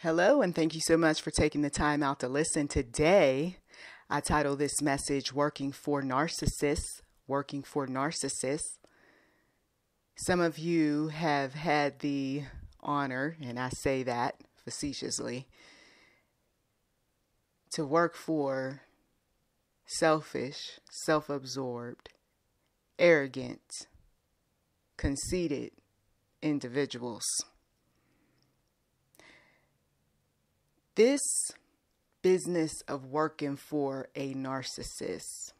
Hello, and thank you so much for taking the time out to listen. Today, I title this message, Working for Narcissists. Working for Narcissists. Some of you have had the honor, and I say that facetiously, to work for selfish, self-absorbed, arrogant, conceited individuals. This business of working for a narcissist,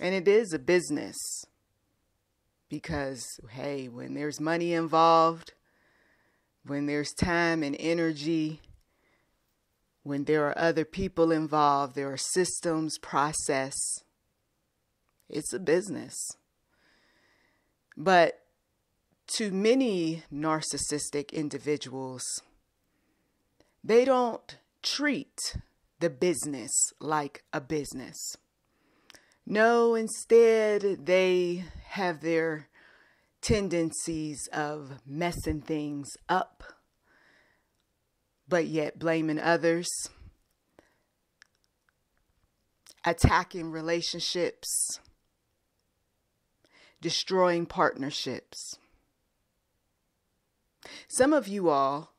and it is a business because, hey, when there's money involved, when there's time and energy, when there are other people involved, there are systems, process, it's a business. But to many narcissistic individuals, they don't treat the business like a business. No, instead, they have their tendencies of messing things up, but yet blaming others, attacking relationships, destroying partnerships. Some of you all,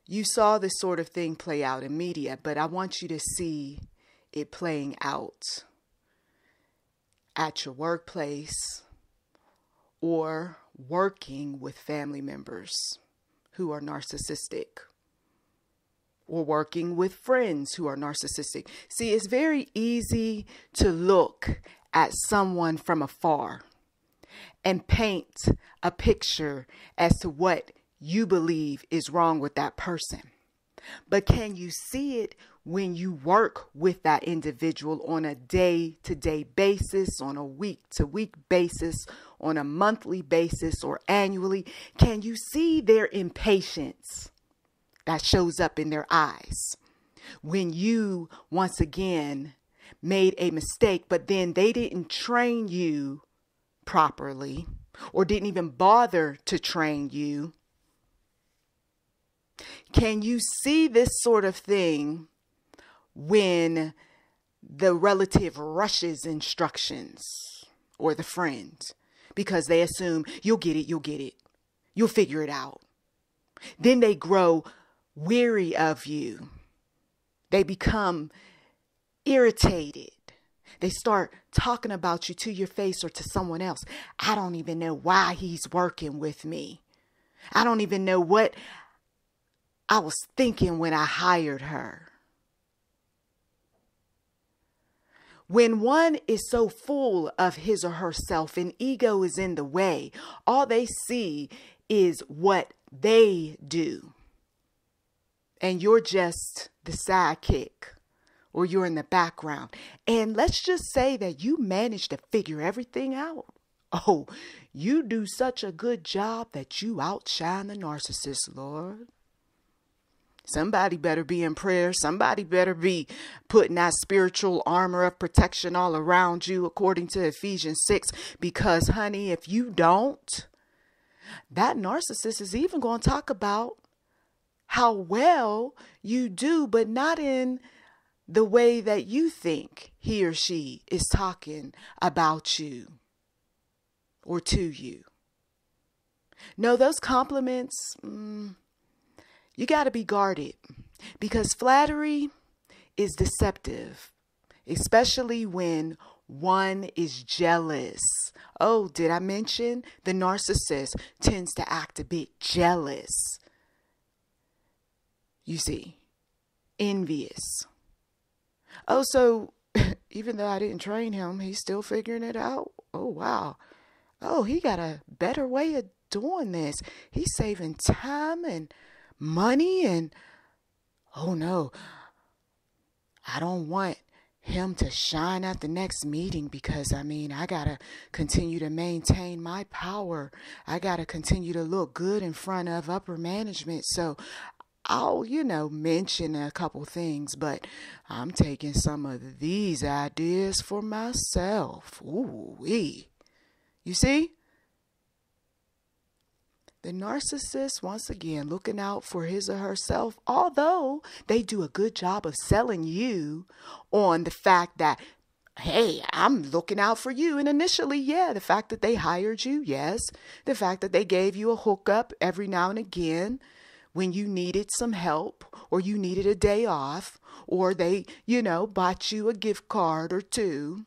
you saw this sort of thing play out in media, but I want you to see it playing out at your workplace or working with family members who are narcissistic or working with friends who are narcissistic. See, it's very easy to look at someone from afar and paint a picture as to what you believe is wrong with that person. But can you see it when you work with that individual on a day-to-day basis, on a week-to-week basis, on a monthly basis, or annually? Can you see their impatience that shows up in their eyes when you, once again, made a mistake, but then they didn't train you properly or didn't even bother to train you? Can you see this sort of thing when the relative rushes instructions or the friend because they assume you'll get it, you'll figure it out? Then they grow weary of you. They become irritated. They start talking about you to your face or to someone else. I don't even know why he's working with me. I don't even know what I was thinking when I hired her. When one is so full of his or herself and ego is in the way, all they see is what they do. And you're just the sidekick, or you're in the background. And let's just say that you managed to figure everything out. Oh, you do such a good job that you outshine the narcissist, Lord. Somebody better be in prayer. Somebody better be putting that spiritual armor of protection all around you, according to Ephesians 6. Because, honey, if you don't, that narcissist is even going to talk about how well you do, but not in the way that you think he or she is talking about you or to you. No, those compliments, you got to be guarded, because flattery is deceptive, especially when one is jealous. Oh, did I mention the narcissist tends to act a bit jealous? You see, envious. Oh, so even though I didn't train him, he's still figuring it out. Oh, wow. Oh, he got a better way of doing this. He's saving time and money, and oh no, I don't want him to shine at the next meeting because I gotta continue to maintain my power. I gotta continue to look good in front of upper management. So I'll, mention a couple things, but I'm taking some of these ideas for myself. Ooh-wee. You see? The narcissist, once again, looking out for his or herself, although they do a good job of selling you on the fact that, hey, I'm looking out for you. And initially, yeah, the fact that they hired you, yes. The fact that they gave you a hookup every now and again when you needed some help or you needed a day off, or they, bought you a gift card or two.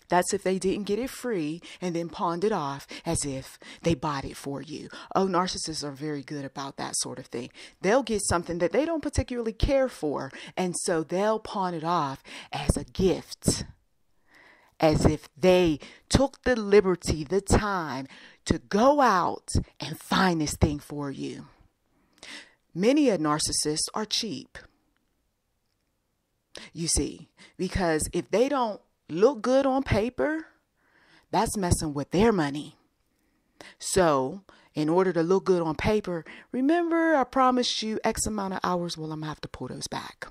That's if they didn't get it free and then pawned it off as if they bought it for you. Oh, narcissists are very good about that sort of thing. They'll get something that they don't particularly care for, and so they'll pawn it off as a gift, as if they took the liberty, the time to go out and find this thing for you. Many a narcissists are cheap. You see, because if they don't look good on paper, that's messing with their money. So in order to look good on paper, remember I promised you X amount of hours. Well, I'm gonna have to pull those back.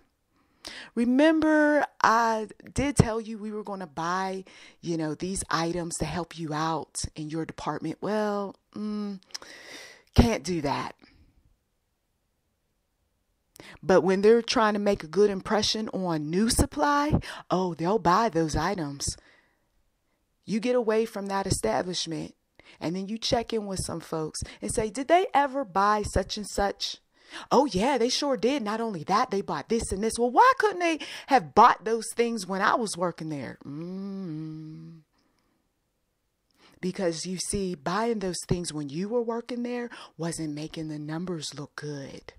Remember I did tell you we were going to buy, these items to help you out in your department. Well, can't do that. But when they're trying to make a good impression on new supply, oh, they'll buy those items. You get away from that establishment and then you check in with some folks and say, did they ever buy such and such? Oh, yeah, they sure did. Not only that, they bought this and this. Well, why couldn't they have bought those things when I was working there? Because you see, buying those things when you were working there wasn't making the numbers look good.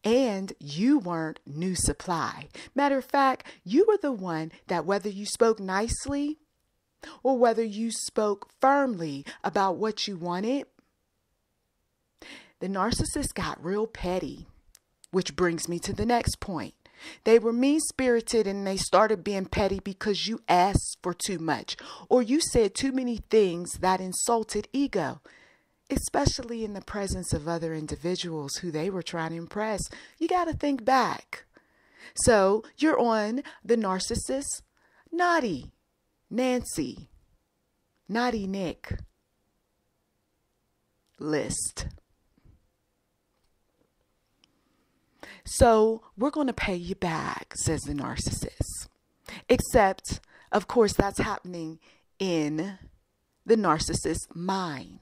And you weren't new supply. Matter of fact, you were the one that, whether you spoke nicely or whether you spoke firmly about what you wanted, the narcissist got real petty, which brings me to the next point. They were mean-spirited and they started being petty because you asked for too much or you said too many things that insulted ego. Especially in the presence of other individuals who they were trying to impress. You got to think back. So you're on the narcissist, naughty Nancy, naughty Nick list. So we're going to pay you back, says the narcissist. Except, of course, that's happening in the narcissist's mind.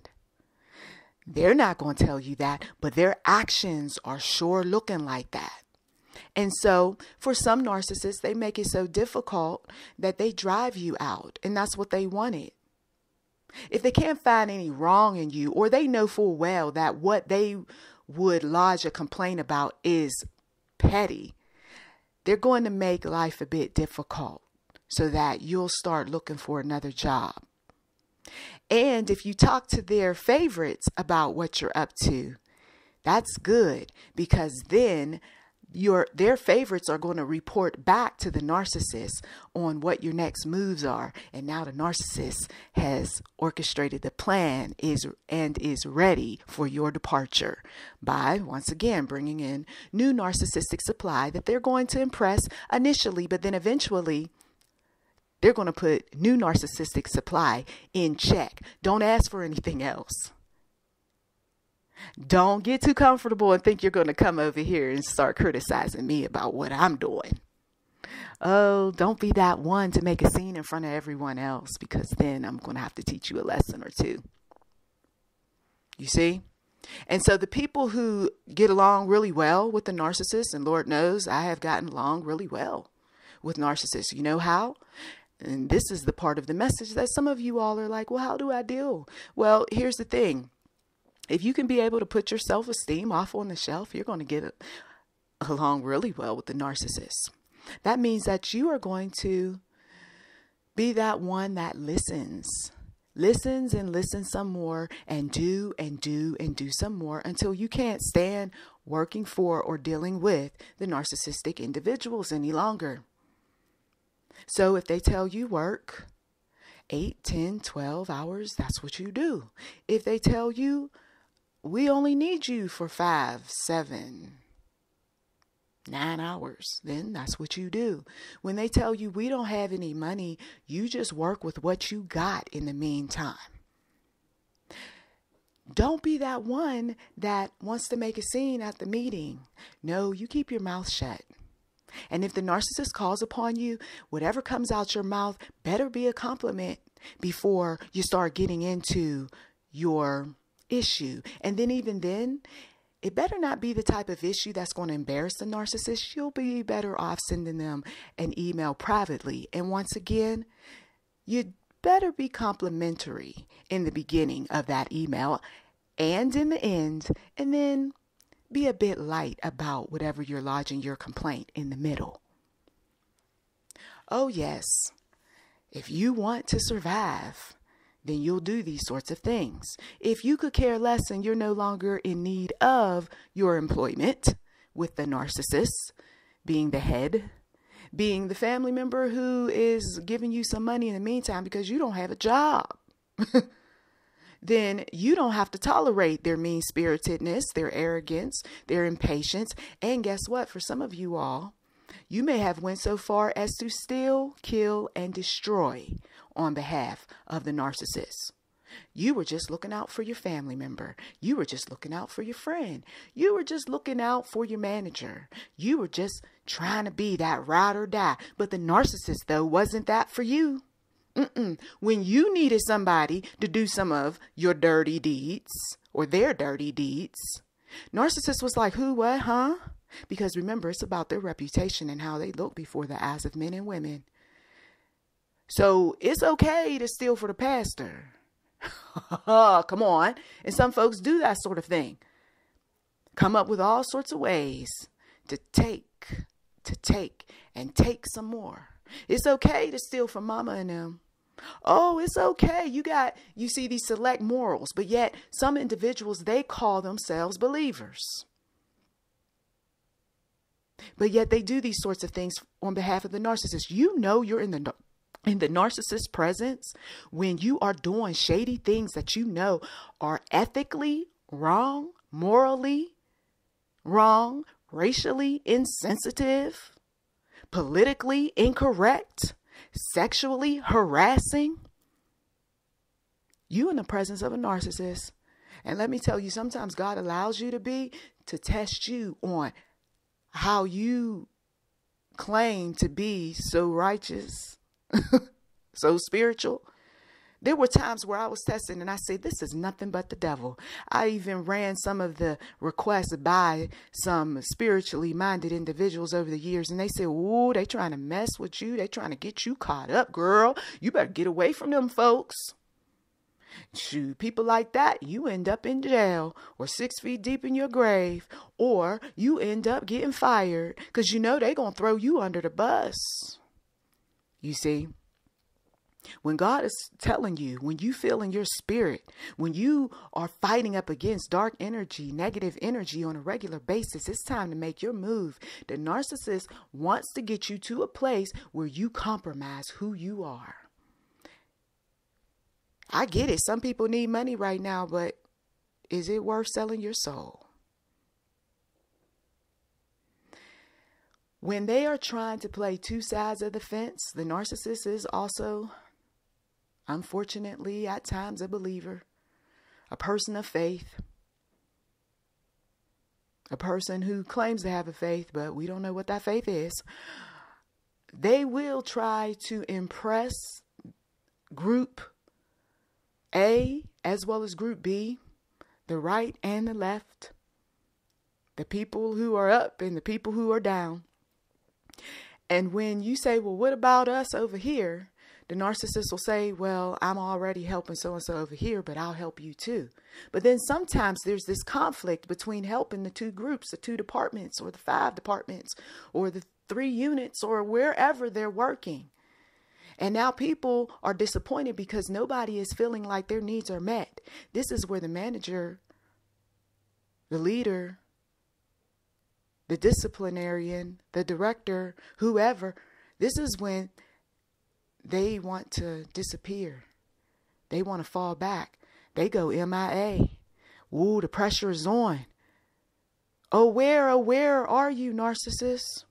They're not going to tell you that, but their actions are sure looking like that. And so for some narcissists, they make it so difficult that they drive you out. And that's what they wanted. If they can't find any wrong in you, or they know full well that what they would lodge a complaint about is petty, they're going to make life a bit difficult so that you'll start looking for another job. And if you talk to their favorites about what you're up to, that's good, because then their favorites are going to report back to the narcissist on what your next moves are. And now the narcissist has orchestrated the plan is ready for your departure by, once again, bringing in new narcissistic supply that they're going to impress initially, but then eventually they're going to put new narcissistic supply in check. Don't ask for anything else. Don't get too comfortable and think you're going to come over here and start criticizing me about what I'm doing. Oh, don't be that one to make a scene in front of everyone else, because then I'm going to have to teach you a lesson or two. You see? And so the people who get along really well with the narcissist, and Lord knows I have gotten along really well with narcissists. You know how? And this is the part of the message that some of you all are like, well, how do I deal? Well, here's the thing. If you can be able to put your self-esteem off on the shelf, you're going to get along really well with the narcissist. That means that you are going to be that one that listens and listens some more, and do some more until you can't stand working for or dealing with the narcissistic individuals any longer. So if they tell you work 8, 10, 12 hours, that's what you do. If they tell you we only need you for 5, 7, 9 hours, then that's what you do. When they tell you we don't have any money, you just work with what you got in the meantime. Don't be that one that wants to make a scene at the meeting. No, you keep your mouth shut. And if the narcissist calls upon you, whatever comes out your mouth better be a compliment before you start getting into your issue. And then even then, it better not be the type of issue that's going to embarrass the narcissist. You'll be better off sending them an email privately. And once again, you better be complimentary in the beginning of that email and in the end, and then be a bit light about whatever you're lodging your complaint in the middle. Oh yes, if you want to survive, then you'll do these sorts of things. If you could care less and you're no longer in need of your employment with the narcissist being the head, being the family member who is giving you some money in the meantime because you don't have a job, then you don't have to tolerate their mean-spiritedness, their arrogance, their impatience. And guess what? For some of you all, you may have went so far as to steal, kill, and destroy on behalf of the narcissist. You were just looking out for your family member. You were just looking out for your friend. You were just looking out for your manager. You were just trying to be that ride or die. But the narcissist, though, wasn't that for you. When you needed somebody to do some of your dirty deeds or their dirty deeds, narcissist was like, who, what, huh? Because remember, it's about their reputation and how they look before the eyes of men and women. So it's okay to steal for the pastor. Come on. And some folks do that sort of thing. Come up with all sorts of ways to take, and take some more. It's okay to steal from mama and them. Oh, it's okay. You see these select morals, but yet some individuals, they call themselves believers. But yet they do these sorts of things on behalf of the narcissist. You know you're in the narcissist's presence when you are doing shady things that you know are ethically wrong, morally wrong, racially insensitive, politically incorrect, sexually harassing. You in the presence of a narcissist. And let me tell you, sometimes God allows you to test you on how you claim to be so righteous, so spiritual. There were times where I was testing and I said, this is nothing but the devil. I even ran some of the requests by some spiritually minded individuals over the years. And they said, ooh, they trying to mess with you. They trying to get you caught up, girl. You better get away from them folks. Shoot, people like that, you end up in jail or 6 feet deep in your grave, or you end up getting fired because you know they're going to throw you under the bus. You see, when God is telling you, when you feel in your spirit, when you are fighting up against dark energy, negative energy on a regular basis, it's time to make your move. The narcissist wants to get you to a place where you compromise who you are. I get it. Some people need money right now, but is it worth selling your soul? When they are trying to play two sides of the fence, the narcissist is also, unfortunately, at times a believer, a person of faith, a person who claims to have a faith, but we don't know what that faith is. They will try to impress group A as well as group B, the right and the left, the people who are up and the people who are down. And when you say, well, what about us over here? The narcissist will say, well, I'm already helping so-and-so over here, but I'll help you too. But then sometimes there's this conflict between helping the two groups, the 2 departments or the 5 departments or the 3 units or wherever they're working. And now people are disappointed because nobody is feeling like their needs are met. This is where the manager, the leader, the disciplinarian, the director, whoever, this is when they want to disappear. They want to fall back. They go MIA. Ooh, the pressure is on. Oh, where are you, narcissist?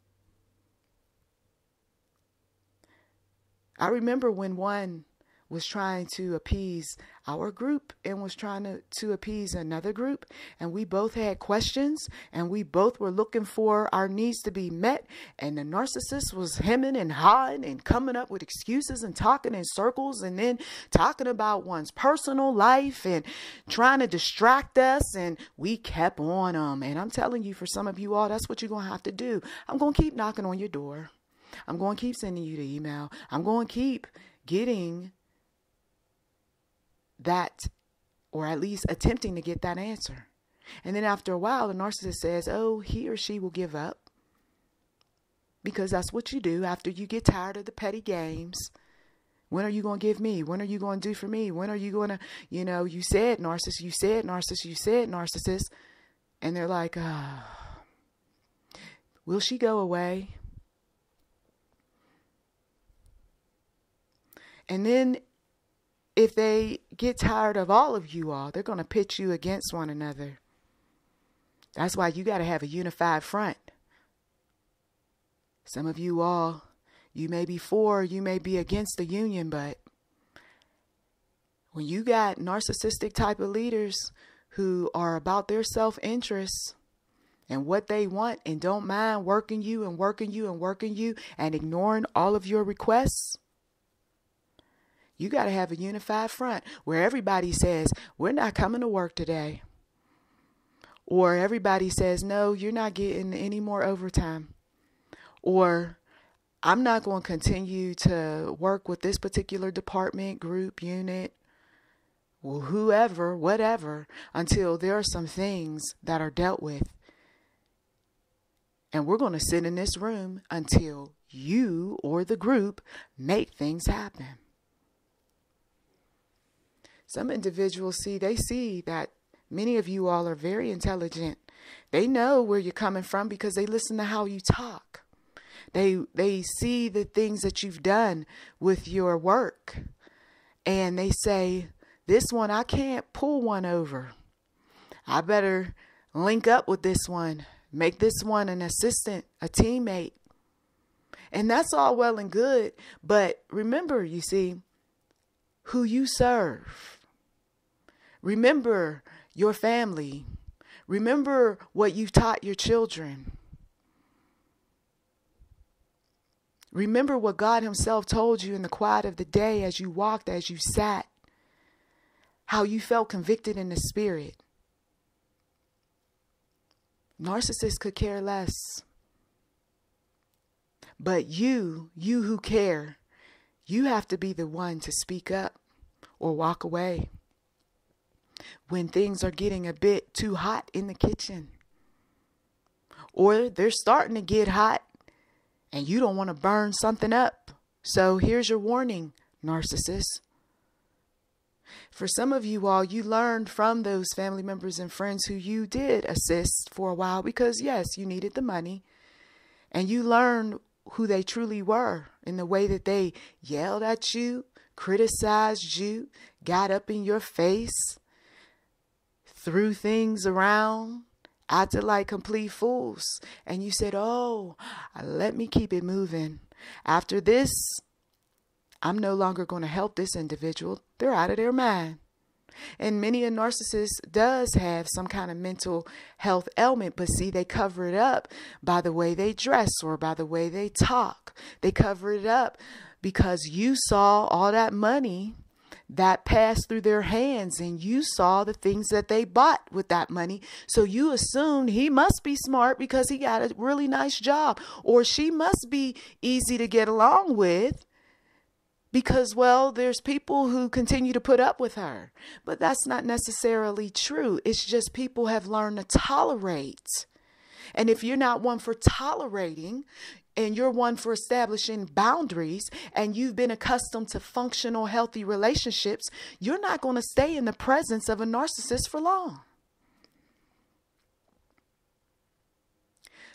I remember when one was trying to appease our group and was trying to appease another group. And we both had questions and we both were looking for our needs to be met. And the narcissist was hemming and hawing and coming up with excuses and talking in circles and then talking about one's personal life and trying to distract us. And we kept on them. And I'm telling you, for some of you all, that's what you're going to have to do. I'm going to keep knocking on your door. I'm going to keep sending you the email. I'm going to keep getting that, or at least attempting to get that answer. And then after a while, the narcissist says, oh, he or she will give up. Because that's what you do after you get tired of the petty games. When are you going to give me? When are you going to do for me? When are you going to, you said narcissist, you said narcissist, you said narcissist. And they're like, will she go away? And then if they get tired of all of you all, they're going to pit you against one another. That's why you got to have a unified front. Some of you all, you may be for, you may be against the union, but when you got narcissistic type of leaders who are about their self-interest and what they want and don't mind working you and working you and working you and ignoring all of your requests, you got to have a unified front where everybody says, we're not coming to work today. Or everybody says, no, you're not getting any more overtime. Or I'm not going to continue to work with this particular department, group, unit, or whoever, whatever, until there are some things that are dealt with. And we're going to sit in this room until you or the group make things happen. Some individuals see that many of you all are very intelligent. They know where you're coming from because they listen to how you talk. They see the things that you've done with your work. And they say, this one, I can't pull one over. I better link up with this one. Make this one an assistant, a teammate. And that's all well and good. But remember, you see, who you serve. Remember your family. Remember what you've taught your children. Remember what God himself told you in the quiet of the day as you walked, as you sat, how you felt convicted in the spirit. Narcissists could care less. But you who care, you have to be the one to speak up or walk away when things are getting a bit too hot in the kitchen. Or they're starting to get hot and you don't want to burn something up. So here's your warning, narcissists. For some of you all, you learned from those family members and friends who you did assist for a while because, yes, you needed the money. And you learned who they truly were in the way that they yelled at you, criticized you, got up in your face, threw things around, acted like complete fools. And you said, oh, let me keep it moving. After this, I'm no longer going to help this individual. They're out of their mind. And many a narcissist does have some kind of mental health ailment, but see, they cover it up by the way they dress or by the way they talk. They cover it up because you saw all that money that passed through their hands and you saw the things that they bought with that money. So you assumed he must be smart because he got a really nice job, or she must be easy to get along with because, well, there's people who continue to put up with her. But that's not necessarily true. It's just people have learned to tolerate. And if you're not one for tolerating, and you're one for establishing boundaries, and you've been accustomed to functional, healthy relationships, you're not going to stay in the presence of a narcissist for long.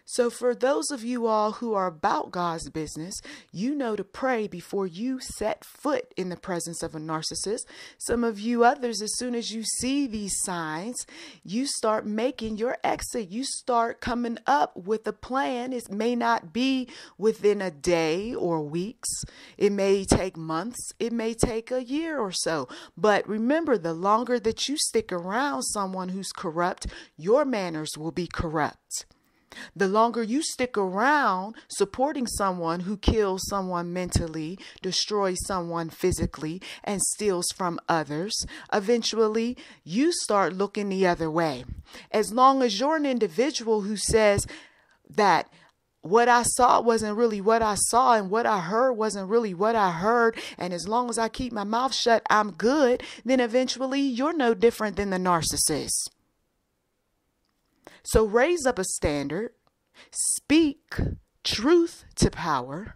So for those of you all who are about God's business, you know to pray before you set foot in the presence of a narcissist. Some of you others, as soon as you see these signs, you start making your exit. You start coming up with a plan. It may not be within a day or weeks. It may take months. It may take a year or so. But remember, the longer that you stick around someone who's corrupt, your manners will be corrupt. The longer you stick around supporting someone who kills someone mentally, destroys someone physically, and steals from others, eventually you start looking the other way. As long as you're an individual who says that what I saw wasn't really what I saw and what I heard wasn't really what I heard, and as long as I keep my mouth shut, I'm good, then eventually you're no different than the narcissist. So raise up a standard, speak truth to power,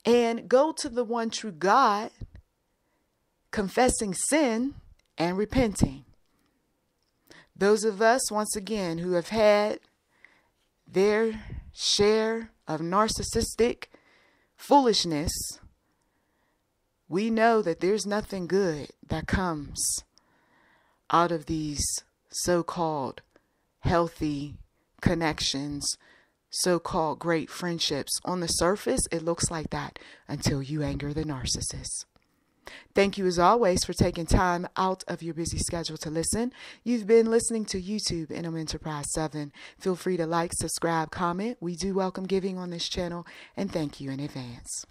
and go to the one true God, confessing sin and repenting. Those of us, once again, who have had their share of narcissistic foolishness, we know that there's nothing good that comes out of these so-called healthy connections, so-called great friendships. On the surface, it looks like that until you anger the narcissist. Thank you as always for taking time out of your busy schedule to listen. You've been listening to YouTube NM Enterprise 7. Feel free to like, subscribe, comment. We do welcome giving on this channel, and thank you in advance.